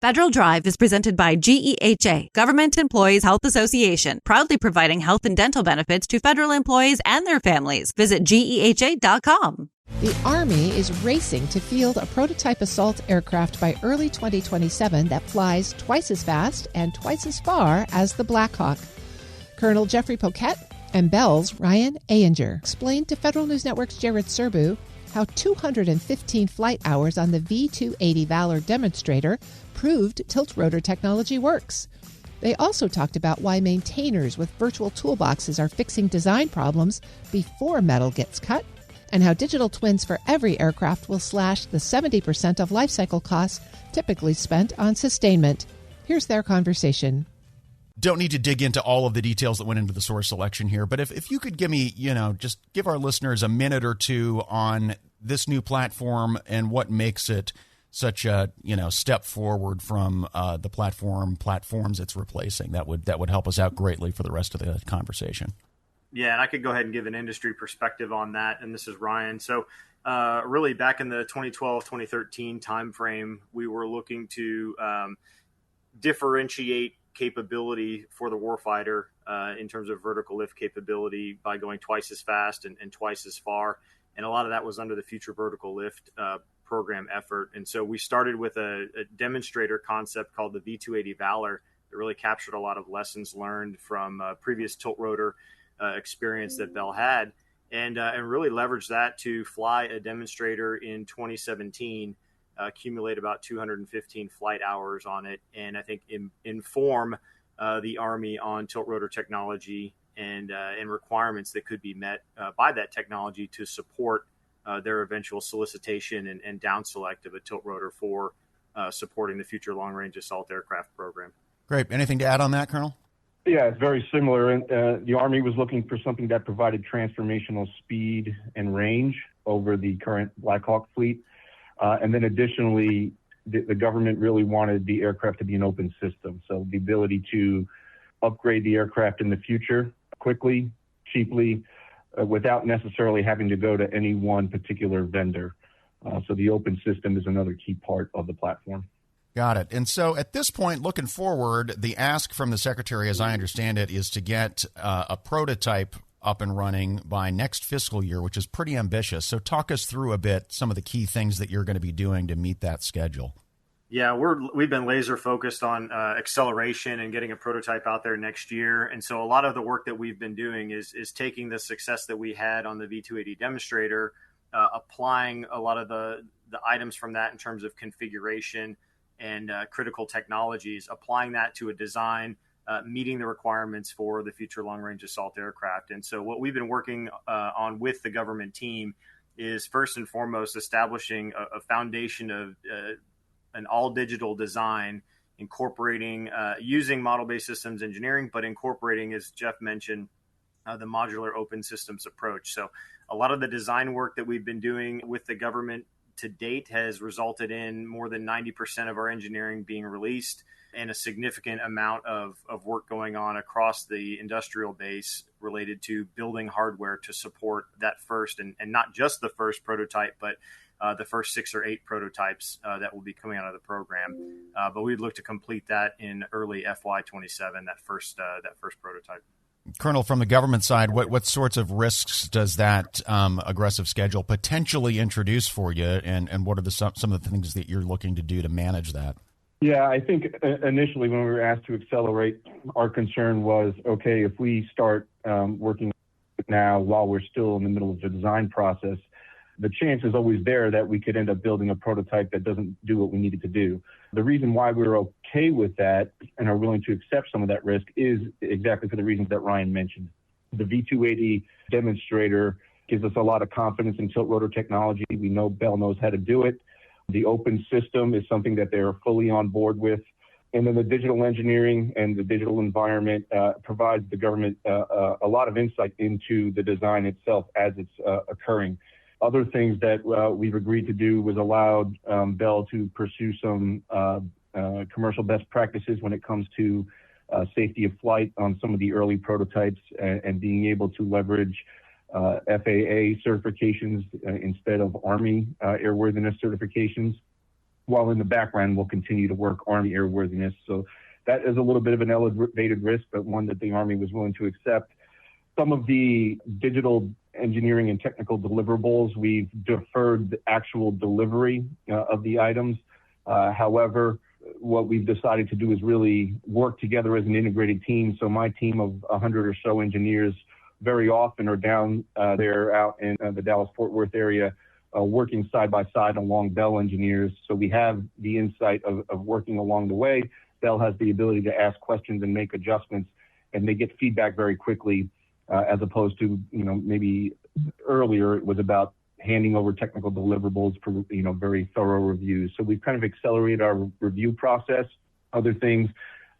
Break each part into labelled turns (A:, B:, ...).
A: Federal Drive is presented by GEHA, Government Employees Health Association, proudly providing health and dental benefits to federal employees and their families. Visit GEHA.com.
B: The Army is racing to field a prototype assault aircraft by early 2027 that flies twice as fast and twice as far as the Black Hawk. Colonel Jeffrey Poquette and Bell's Ryan Ehinger explained to Federal News Network's Jared Serbu how 215 flight hours on the V-280 Valor demonstrator proved tilt-rotor technology works. They also talked about why maintainers with virtual toolboxes are fixing design problems before metal gets cut, and how digital twins for every aircraft will slash the 70% of lifecycle costs typically spent on sustainment. Here's their conversation.
C: Don't need to dig into all of the details that went into the source selection here, but if you could give me, just give our listeners a minute or two on this new platform and what makes it such a, step forward from the platforms it's replacing. That would help us out greatly for the rest of the conversation.
D: Yeah, and I could go ahead and give an industry perspective on that. And this is Ryan. So really back in the 2012, 2013 timeframe, we were looking to differentiate capability for the warfighter in terms of vertical lift capability by going twice as fast and twice as far. And a lot of that was under the Future Vertical Lift program effort. And so we started with a demonstrator concept called the V-280 Valor that really captured a lot of lessons learned from previous tilt rotor experience that Bell had, and really leveraged that to fly a demonstrator in 2017, accumulate about 215 flight hours on it, and I think inform the Army on tilt rotor technology and requirements that could be met by that technology to support their eventual solicitation and down select of a tilt rotor for supporting the Future Long Range Assault Aircraft program.
C: Great. Anything to add on that, Colonel?
E: Yeah, it's very similar. And the Army was looking for something that provided transformational speed and range over the current Black Hawk fleet. And then additionally, the government really wanted the aircraft to be an open system. So the ability to upgrade the aircraft in the future quickly, cheaply, without necessarily having to go to any one particular vendor. So the open system is another key part of the platform.
C: Got it. And so at this point, looking forward, the ask from the Secretary, as I understand it, is to get a prototype up and running by next fiscal year, which is pretty ambitious. So talk us through a bit some of the key things that you're going to be doing to meet that schedule.
D: Yeah, we've been laser focused on acceleration and getting a prototype out there next year. And so a lot of the work that we've been doing is taking the success that we had on the V-280 demonstrator, applying a lot of the items from that in terms of configuration and critical technologies, applying that to a design, meeting the requirements for the Future Long Range Assault Aircraft. And so what we've been working on with the government team is first and foremost establishing a foundation of an all-digital design, incorporating, using model-based systems engineering, but incorporating, as Jeff mentioned, the modular open systems approach. So a lot of the design work that we've been doing with the government to date has resulted in more than 90% of our engineering being released and a significant amount of work going on across the industrial base related to building hardware to support that first, and not just the first prototype, but the first 6 or 8 prototypes that will be coming out of the program. But we'd look to complete that in early FY27, that first prototype.
C: Colonel, from the government side, what sorts of risks does that aggressive schedule potentially introduce for you, and what are some of the things that you're looking to do to manage that?
E: Yeah, I think initially when we were asked to accelerate, our concern was, okay, if we start working now while we're still in the middle of the design process, the chance is always there that we could end up building a prototype that doesn't do what we needed to do. The reason why we're okay with that and are willing to accept some of that risk is exactly for the reasons that Ryan mentioned. The V-280 demonstrator gives us a lot of confidence in tilt rotor technology. We know Bell knows how to do it. The open system is something that they're fully on board with. And then the digital engineering and the digital environment provides the government a lot of insight into the design itself as it's occurring. Other things that we've agreed to do was allowed Bell to pursue some commercial best practices when it comes to safety of flight on some of the early prototypes and being able to leverage FAA certifications instead of Army airworthiness certifications. while in the background we'll continue to work Army airworthiness. So that is a little bit of an elevated risk, but one that the Army was willing to accept. Some of the digital engineering and technical deliverables, we've deferred the actual delivery of the items. However, what we've decided to do is really work together as an integrated team. So my team of 100 or so engineers very often are down there out in the Dallas-Fort Worth area, working side by side along Bell engineers. So we have the insight of working along the way. Bell has the ability to ask questions and make adjustments, and they get feedback very quickly, as opposed to, maybe earlier it was about handing over technical deliverables for, very thorough reviews. So we've kind of accelerated our review process. Other things,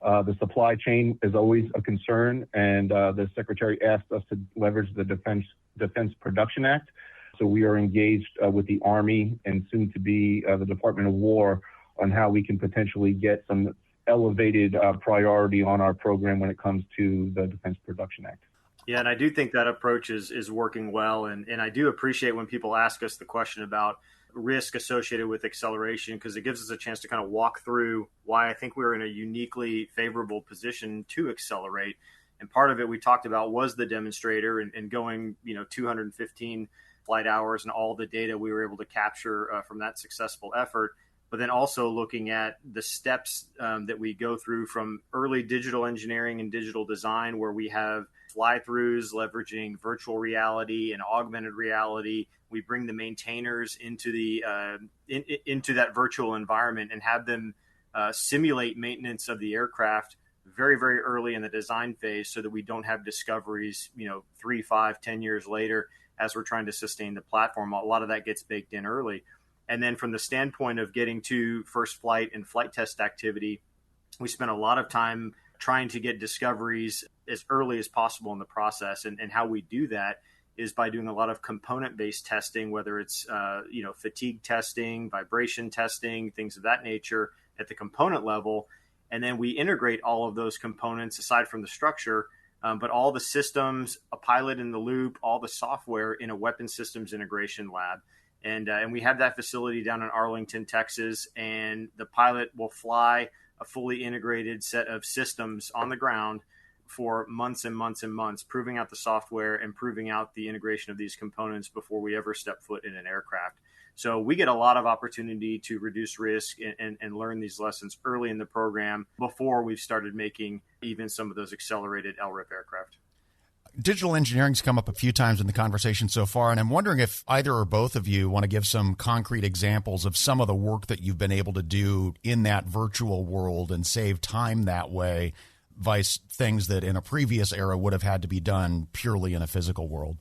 E: the supply chain is always a concern, and the Secretary asked us to leverage the Defense Production Act. So we are engaged with the Army and soon to be the Department of War on how we can potentially get some elevated priority on our program when it comes to the Defense Production Act.
D: Yeah, and I do think that approach is working well. And I do appreciate when people ask us the question about risk associated with acceleration, because it gives us a chance to kind of walk through why I think we're in a uniquely favorable position to accelerate. And part of it we talked about was the demonstrator and going, 215 flight hours and all the data we were able to capture from that successful effort. But then also looking at the steps that we go through from early digital engineering and digital design, where we have fly-throughs leveraging virtual reality and augmented reality. We bring the maintainers into into that virtual environment and have them simulate maintenance of the aircraft very, very early in the design phase, so that we don't have discoveries, 3, 5, 10 years later as we're trying to sustain the platform. A lot of that gets baked in early. And then from the standpoint of getting to first flight and flight test activity, we spent a lot of time trying to get discoveries as early as possible in the process. And how we do that is by doing a lot of component-based testing, whether it's fatigue testing, vibration testing, things of that nature at the component level. And then we integrate all of those components aside from the structure, but all the systems, a pilot in the loop, all the software in a weapons systems integration lab. And we have that facility down in Arlington, Texas, and the pilot will fly a fully integrated set of systems on the ground for months and months and months, proving out the software and proving out the integration of these components before we ever step foot in an aircraft. So we get a lot of opportunity to reduce risk and learn these lessons early in the program before we've started making even some of those accelerated LRIP aircraft.
C: Digital engineering's come up a few times in the conversation so far, and I'm wondering if either or both of you want to give some concrete examples of some of the work that you've been able to do in that virtual world and save time that way, vice things that in a previous era would have had to be done purely in a physical world.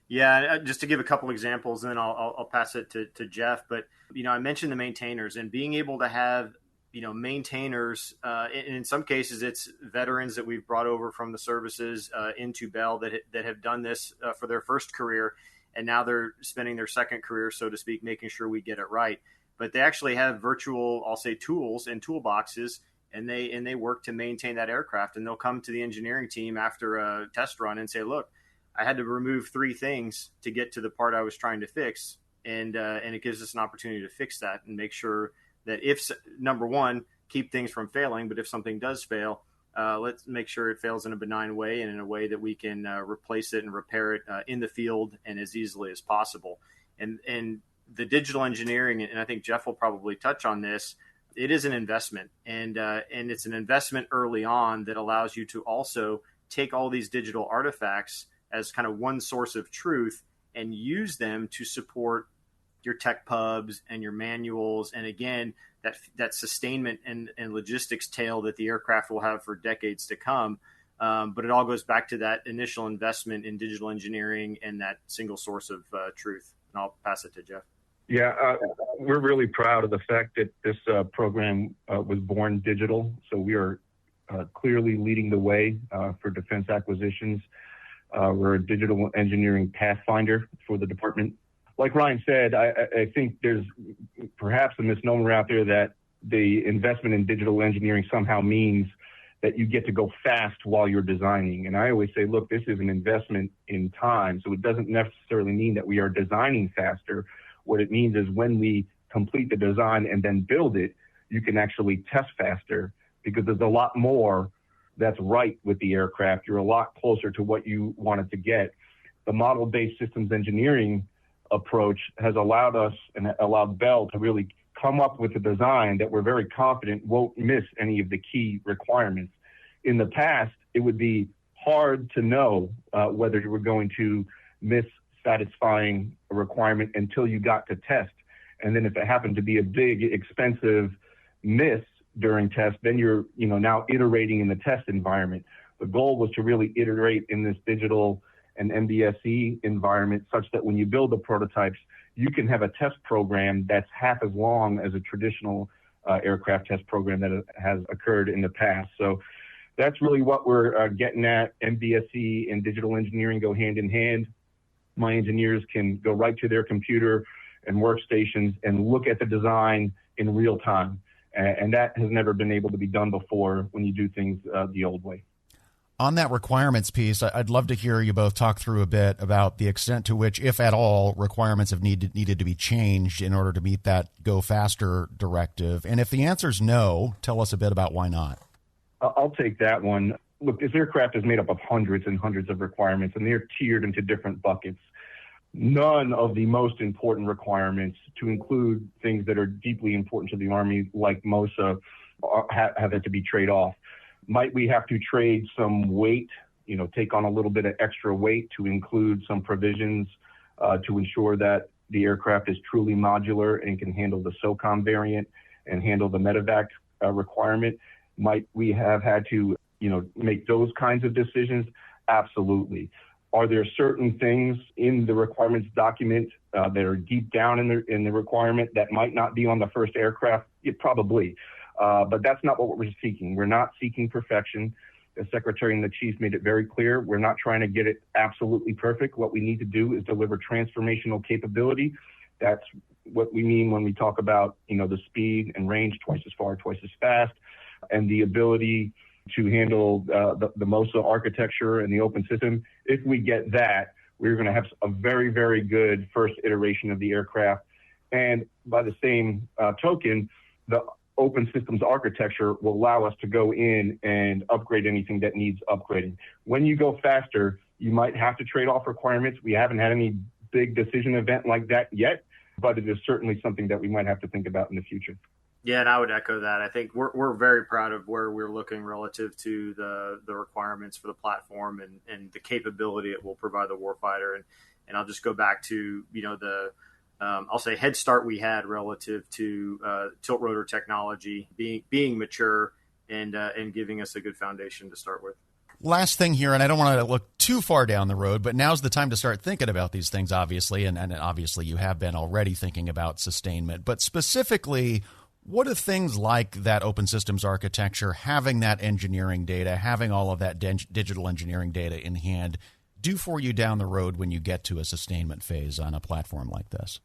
D: Yeah, just to give a couple examples, and then I'll pass it to Jeff. But, I mentioned the maintainers and being able to have maintainers, in some cases, it's veterans that we've brought over from the services into Bell that have done this for their first career, and now they're spending their second career, so to speak, making sure we get it right. But they actually have virtual, I'll say, tools and toolboxes, and they work to maintain that aircraft. And they'll come to the engineering team after a test run and say, "Look, I had to remove 3 things to get to the part I was trying to fix," and it gives us an opportunity to fix that and make sure that if, number one, keep things from failing, but if something does fail, let's make sure it fails in a benign way and in a way that we can replace it and repair it in the field and as easily as possible. And the digital engineering, and I think Jeff will probably touch on this, it is an investment, and it's an investment early on that allows you to also take all these digital artifacts as kind of one source of truth and use them to support your tech pubs and your manuals, and again, that sustainment and logistics tail that the aircraft will have for decades to come. But it all goes back to that initial investment in digital engineering and that single source of truth. And I'll pass it to Jeff.
E: Yeah, we're really proud of the fact that this program was born digital. So we are clearly leading the way for defense acquisitions. We're a digital engineering pathfinder for the department. Like Ryan said, I think there's perhaps a misnomer out there that the investment in digital engineering somehow means that you get to go fast while you're designing. And I always say, look, this is an investment in time. So it doesn't necessarily mean that we are designing faster. What it means is when we complete the design and then build it, you can actually test faster because there's a lot more that's right with the aircraft. You're a lot closer to what you wanted to get. The model-based systems engineering approach has allowed us and allowed Bell to really come up with a design that we're very confident won't miss any of the key requirements. In the past, it would be hard to know whether you were going to miss satisfying a requirement until you got to test. And then if it happened to be a big, expensive miss during test, then you're now iterating in the test environment. The goal was to really iterate in this digital and MBSE environment such that when you build the prototypes, you can have a test program that's half as long as a traditional aircraft test program that has occurred in the past. So that's really what we're getting at. MBSE and digital engineering go hand in hand. My engineers can go right to their computer and workstations and look at the design in real time. And that has never been able to be done before when you do things the old way.
C: On that requirements piece, I'd love to hear you both talk through a bit about the extent to which, if at all, requirements have needed to be changed in order to meet that go faster directive. And if the answer is no, tell us a bit about why not.
E: I'll take that one. Look, this aircraft is made up of hundreds and hundreds of requirements, and they're tiered into different buckets. None of the most important requirements, to include things that are deeply important to the Army, like MOSA, have had to be trade-off. Might we have to trade some weight, take on a little bit of extra weight to include some provisions to ensure that the aircraft is truly modular and can handle the SOCOM variant and handle the medevac requirement? Might we have had to, make those kinds of decisions? Absolutely. Are there certain things in the requirements document that are deep down in the requirement that might not be on the first aircraft? Yeah, probably. But that's not what we're seeking. We're not seeking perfection. The Secretary and the Chief made it very clear. We're not trying to get it absolutely perfect. What we need to do is deliver transformational capability. That's what we mean when we talk about, the speed and range, twice as far, twice as fast, and the ability to handle the MOSA architecture and the open system. If we get that, we're going to have a very, very good first iteration of the aircraft. And by the same token, the open systems architecture will allow us to go in and upgrade anything that needs upgrading. When you go faster, you might have to trade off requirements. We haven't had any big decision event like that yet, but it is certainly something that we might have to think about in the future.
D: Yeah, and I would echo that. I think we're very proud of where we're looking relative to the requirements for the platform and the capability it will provide the warfighter. And I'll just go back to, I'll say head start we had relative to tilt rotor technology being mature and giving us a good foundation to start with.
C: Last thing here, and I don't want to look too far down the road, but now's the time to start thinking about these things, obviously, and obviously you have been already thinking about sustainment. But specifically, what do things like that open systems architecture, having that engineering data, having all of that digital engineering data in hand, do for you down the road when you get to a sustainment phase on a platform like this?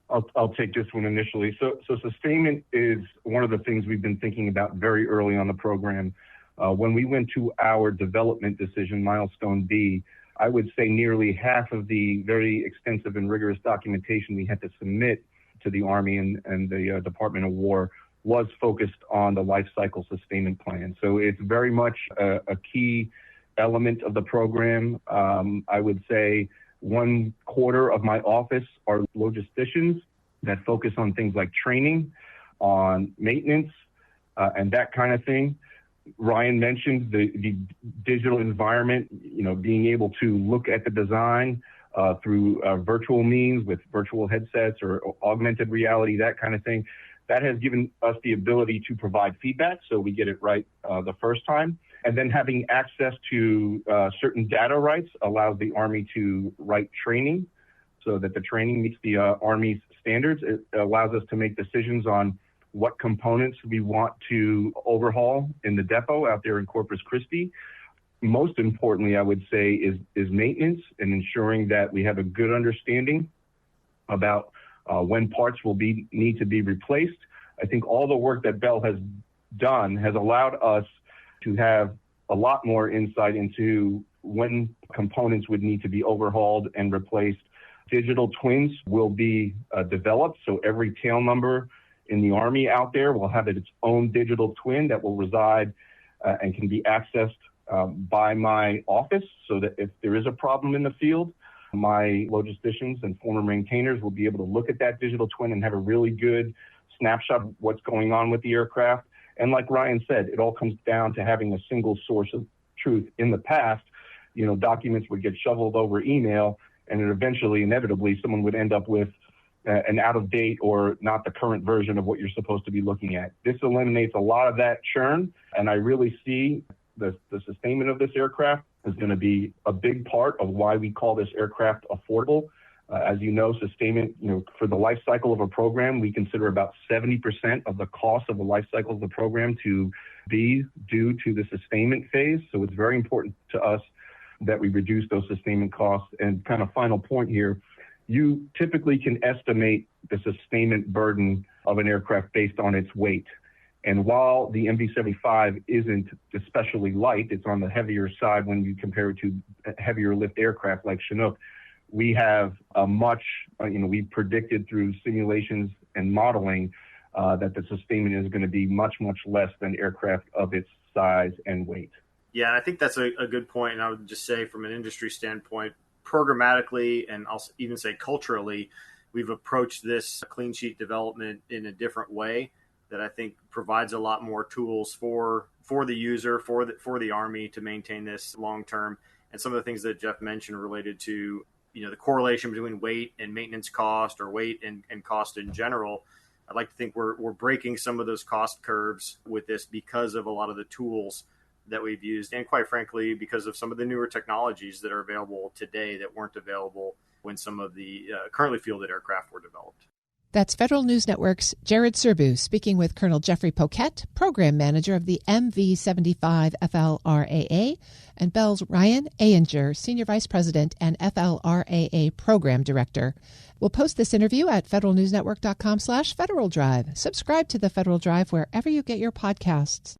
E: I'll take this one initially. So sustainment is one of the things we've been thinking about very early on the program. When we went to our development decision, milestone B, I would say nearly half of the very extensive and rigorous documentation we had to submit to the Army and the Department of War was focused on the lifecycle sustainment plan. So it's very much a key element of the program. I would say 1/4 of my office are logisticians that focus on things like training, on maintenance, and that kind of thing. Ryan mentioned the digital environment, being able to look at the design through virtual means with virtual headsets or augmented reality, that kind of thing. That has given us the ability to provide feedback so we get it right the first time. And then having access to certain data rights allows the Army to write training so that the training meets the Army's standards. It allows us to make decisions on what components we want to overhaul in the depot out there in Corpus Christi. Most importantly, I would say, is maintenance and ensuring that we have a good understanding about when parts will need to be replaced. I think all the work that Bell has done has allowed us to have a lot more insight into when components would need to be overhauled and replaced digital twins will be developed. So every tail number in the Army out there will have its own digital twin that will reside and can be accessed by my office, so that if there is a problem in the field, my logisticians and former maintainers will be able to look at that digital twin and have a really good snapshot of what's going on with the aircraft. And like Ryan said, it all comes down to having a single source of truth. In the past, documents would get shoveled over email, and then eventually, inevitably, someone would end up with an out-of-date or not the current version of what you're supposed to be looking at. This eliminates a lot of that churn, and I really see the sustainment of this aircraft is going to be a big part of why we call this aircraft affordable. As you know, sustainment, for the life cycle of a program, we consider about 70% of the cost of the life cycle of the program to be due to the sustainment phase. So it's very important to us that we reduce those sustainment costs. And kind of final point here, you typically can estimate the sustainment burden of an aircraft based on its weight. And while the MV-75 isn't especially light, it's on the heavier side when you compare it to heavier lift aircraft like Chinook, we have a much, we predicted through simulations and modeling that the sustainment is going to be much, much less than aircraft of its size and weight.
D: Yeah, I think that's a good point. And I would just say from an industry standpoint, programmatically, and I'll even say culturally, we've approached this clean sheet development in a different way that I think provides a lot more tools for the user, for the Army to maintain this long term. And some of the things that Jeff mentioned related to the correlation between weight and maintenance cost, or weight and cost in general. I'd like to think we're breaking some of those cost curves with this because of a lot of the tools that we've used, and quite frankly, because of some of the newer technologies that are available today that weren't available when some of the currently fielded aircraft were developed.
B: That's Federal News Network's Jared Serbu speaking with Colonel Jeffrey Poquette, Program Manager of the MV-75 FLRAA, and Bell's Ryan Ehinger, Senior Vice President and FLRAA Program Director. We'll post this interview at federalnewsnetwork.com/Federal Drive. Subscribe to the Federal Drive wherever you get your podcasts.